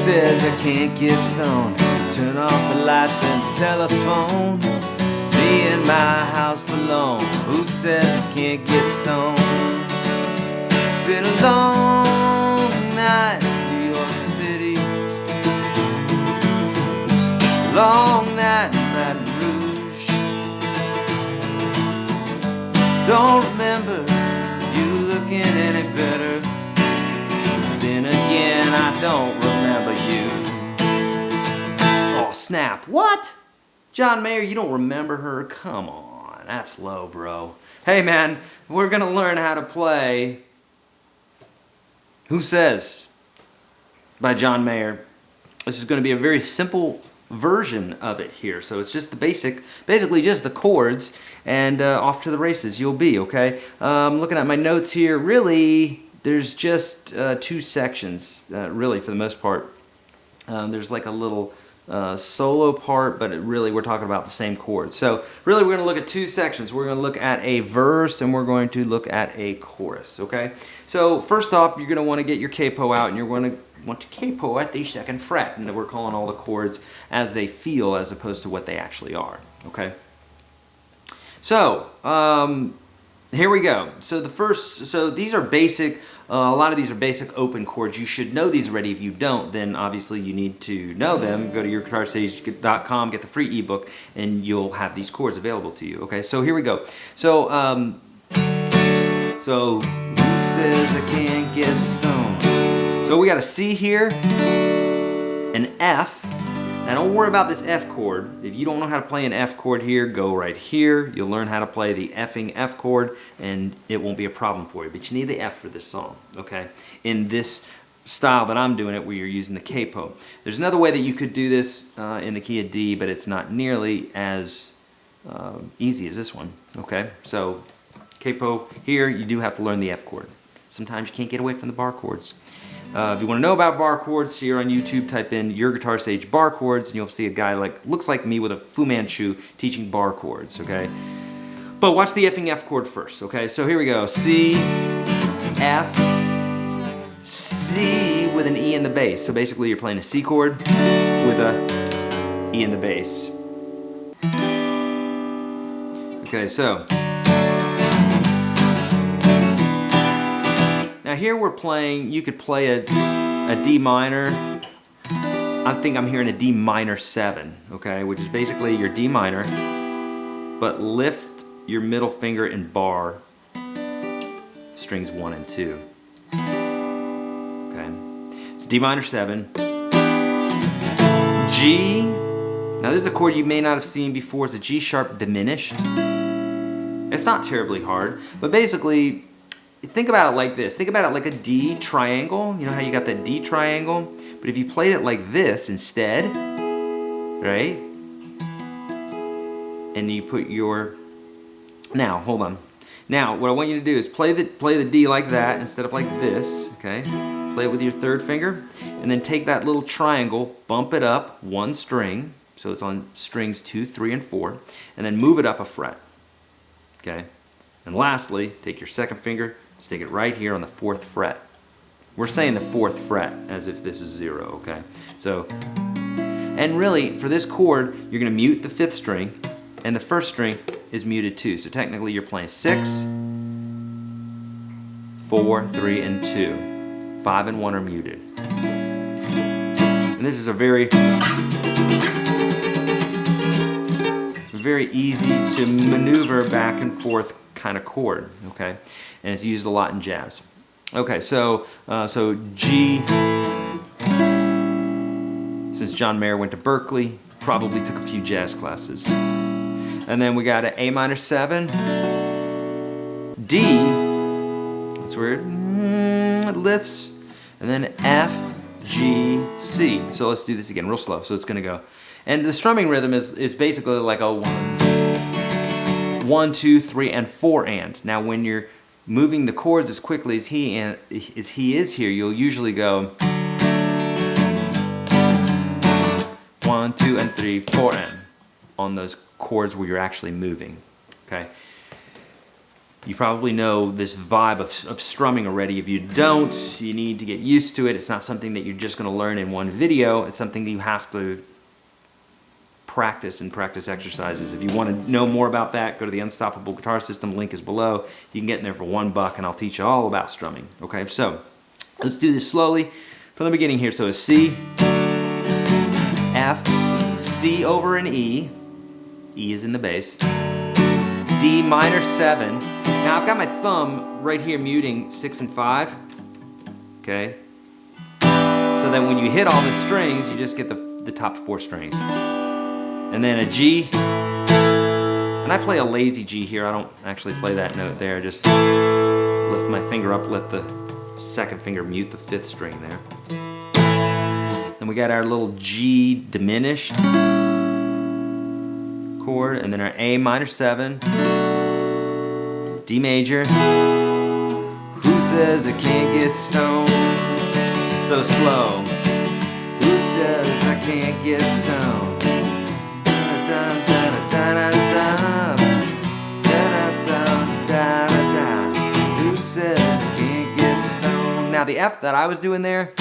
says I can't get stoned? Turn off the lights and the telephone. Me in my house alone. Who says I can't get stoned? It's been a long night in New York City. Long night in Baton Rouge. Don't remember you looking any better. Then again, I don't remember you. Oh, snap. What? John Mayer, you don't remember her? Come on. That's low, bro. Hey, man, we're going to learn how to play Who Says by John Mayer. This is going to be a very simple version of it here. So it's just the basically just the chords, and off to the races you'll be, okay? Looking at my notes here, really, there's just two sections, really, for the most part. There's like a little solo part, but we're talking about the same chords. So really, we're going to look at two sections. We're going to look at a verse, and we're going to look at a chorus, okay? So first off, you're going to want to get your capo out, and you're going to want to capo at the 2nd fret, and we're calling all the chords as they feel as opposed to what they actually are, okay? So here we go. So these are basic. A lot of these are basic open chords. You should know these already. If you don't, then obviously you need to know them. Go to YourGuitarSage.com, get the free ebook, and you'll have these chords available to you. Okay, so here we go. So who says I can't get stoned? So we got a C here, an F. Now don't worry about this F chord. If you don't know how to play an F chord here, go right here. You'll learn how to play the effing F chord, and it won't be a problem for you. But you need the F for this song, okay? In this style that I'm doing it, where you're using the capo. There's another way that you could do this in the key of D, but it's not nearly as easy as this one, okay? So capo here, you do have to learn the F chord. Sometimes you can't get away from the bar chords. If you want to know about bar chords, here on YouTube, type in YourGuitarSage bar chords, and you'll see a guy looks like me with a Fu Manchu teaching bar chords, okay? But watch the effing F chord first, okay? So here we go. C, F, C with an E in the bass. So basically you're playing a C chord with a E in the bass. Okay, so now here we're playing, you could play a D minor. I think I'm hearing a D minor 7, okay, which is basically your D minor, but lift your middle finger and bar strings 1 and 2. Okay, it's D minor 7. G, now this is a chord you may not have seen before. It's a G sharp diminished. It's not terribly hard, but basically, think about it like this. Think about it like a D triangle. You know how you got that D triangle? But if you played it like this instead, right? And you put your... Now, hold on. Now, what I want you to do is play the D like that instead of like this, okay? Play it with your 3rd finger. And then take that little triangle, bump it up 1 string. So it's on strings 2, 3, and 4. And then move it up a fret, okay? And lastly, take your 2nd finger, stick it right here on the 4th fret. We're saying the 4th fret as if this is 0, okay? So, and really, for this chord, you're going to mute the 5th string, and the 1st string is muted too. So technically, you're playing 6, 4, 3, and 2. 5 and 1 are muted. And this is a very easy to maneuver back and forth kind of chord, okay? And it's used a lot in jazz. Okay, so G, since John Mayer went to Berkeley, probably took a few jazz classes. And then we got an A minor 7, D, that's where it lifts, and then F, G, C. So let's do this again real slow. So it's gonna go. And the strumming rhythm is basically like a 1, 2, 3, and 4 and. Now when you're moving the chords as quickly as he is here, you'll usually go 1, 2, and 3, 4 and on those chords where you're actually moving. Okay. You probably know this vibe of strumming already. If you don't, you need to get used to it. It's not something that you're just going to learn in one video. It's something that you have to practice and practice exercises. If you want to know more about that, go to the Unstoppable Guitar System. Link is below. You can get in there for $1 and I'll teach you all about strumming. Okay, so let's do this slowly from the beginning here. So a C, F, C over an E. E is in the bass. D minor 7. Now I've got my thumb right here muting 6 and 5. Okay. So that when you hit all the strings, you just get the top 4 strings. And then a G. And I play a lazy G here. I don't actually play that note there. I just lift my finger up, let the second finger mute the 5th string there. Then we got our little G diminished chord, and then our A minor 7, D major. Who says I can't get stoned so slow? Who says I can't get stoned? Who says I can't get stoned? Now the F that I was doing there,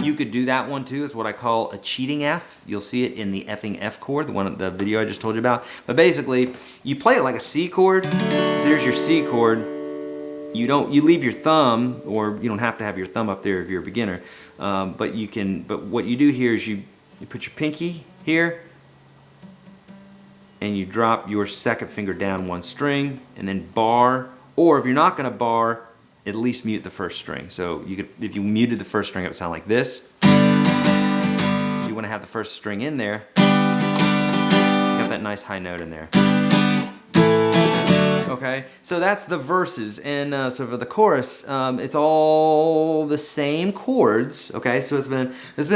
you could do that one too. It's what I call a cheating F. You'll see it in the effing F chord, the video I just told you about. But basically, you play it like a C chord. There's your C chord. You leave your thumb, or you don't have to have your thumb up there if you're a beginner. But what you do here is you put your pinky here, and you drop your second finger down 1 string, and then bar. Or if you're not going to bar, at least mute the 1st string. So if you muted the 1st string, it would sound like this. If you want to have the 1st string in there, you got that nice high note in there. Okay, so that's the verses, and so for the chorus, it's all the same chords. Okay, so it's been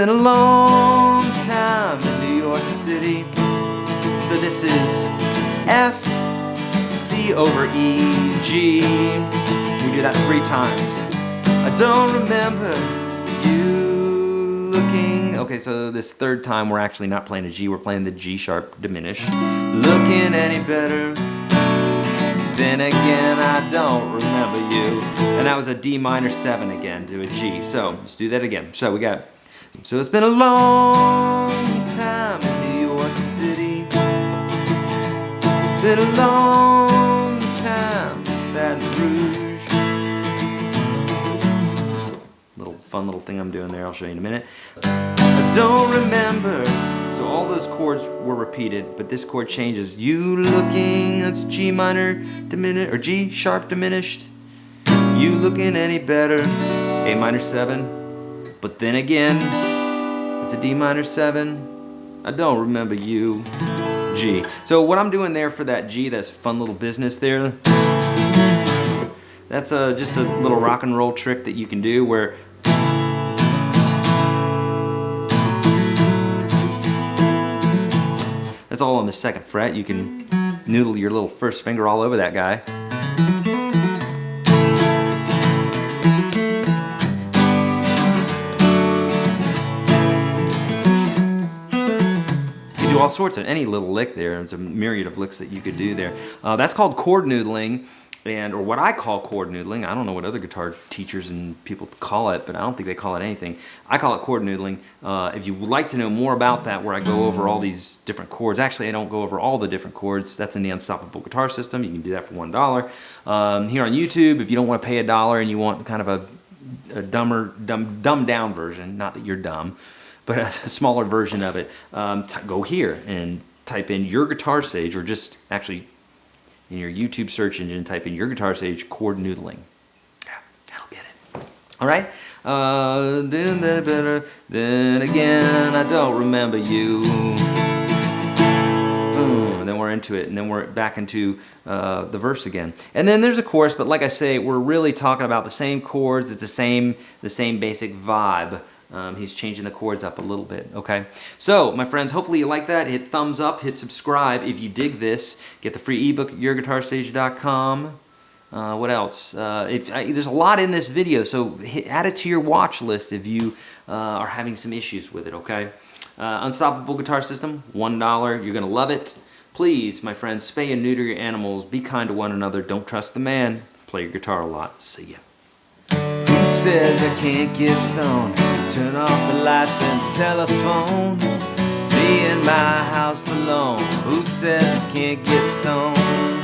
a long time in New York City. So this is F, C over E, G. We do that 3 times. I don't remember you looking. Okay, so this 3rd time we're actually not playing a G, we're playing the G sharp diminished. Looking any better? Then again, I don't remember you. And that was a D minor 7 again to a G. So let's do that again. So it's been a long time in New York City. Been a long time in Baton Rouge. Fun little thing I'm doing there, I'll show you in a minute. I don't remember. So all those chords were repeated, but this chord changes. You looking, that's G minor diminished, or G sharp diminished. You looking any better? A minor 7. But then again, it's a D minor 7. I don't remember you. G. So what I'm doing there for that G, that's fun little business there. That's just a little rock and roll trick that you can do where that's all on the 2nd fret. You can noodle your little 1st finger all over that guy. You can do all sorts of any little lick there. There's a myriad of licks that you could do there. That's called chord noodling. Or what I call chord noodling. I don't know what other guitar teachers and people call it, but I don't think they call it anything. I call it chord noodling. If you would like to know more about that, where I go over all these different chords, actually I don't go over all the different chords. That's in the Unstoppable Guitar System. You can do that for $1. Here on YouTube, if you don't want to pay $1 and you want kind of a dumbed down version, not that you're dumb, but a smaller version of it, go here and type in YourGuitarSage, or just actually in your YouTube search engine, type in YourGuitarSage chord noodling. Yeah, that'll get it. All right. Then again, I don't remember you. Boom. And then we're into it, and then we're back into the verse again. And then there's a chorus, but like I say, we're really talking about the same chords. It's the same basic vibe. He's changing the chords up a little bit, okay? So, my friends, hopefully you like that. Hit thumbs up, hit subscribe if you dig this. Get the free ebook at YourGuitarSage.com. What else? There's a lot in this video, so add it to your watch list if you are having some issues with it, okay? Unstoppable Guitar System, $1. You're going to love it. Please, my friends, spay and neuter your animals. Be kind to one another. Don't trust the man. Play your guitar a lot. See ya. Who says I can't get stoned? Turn off the lights and the telephone. Me in my house alone. Who says I can't get stoned?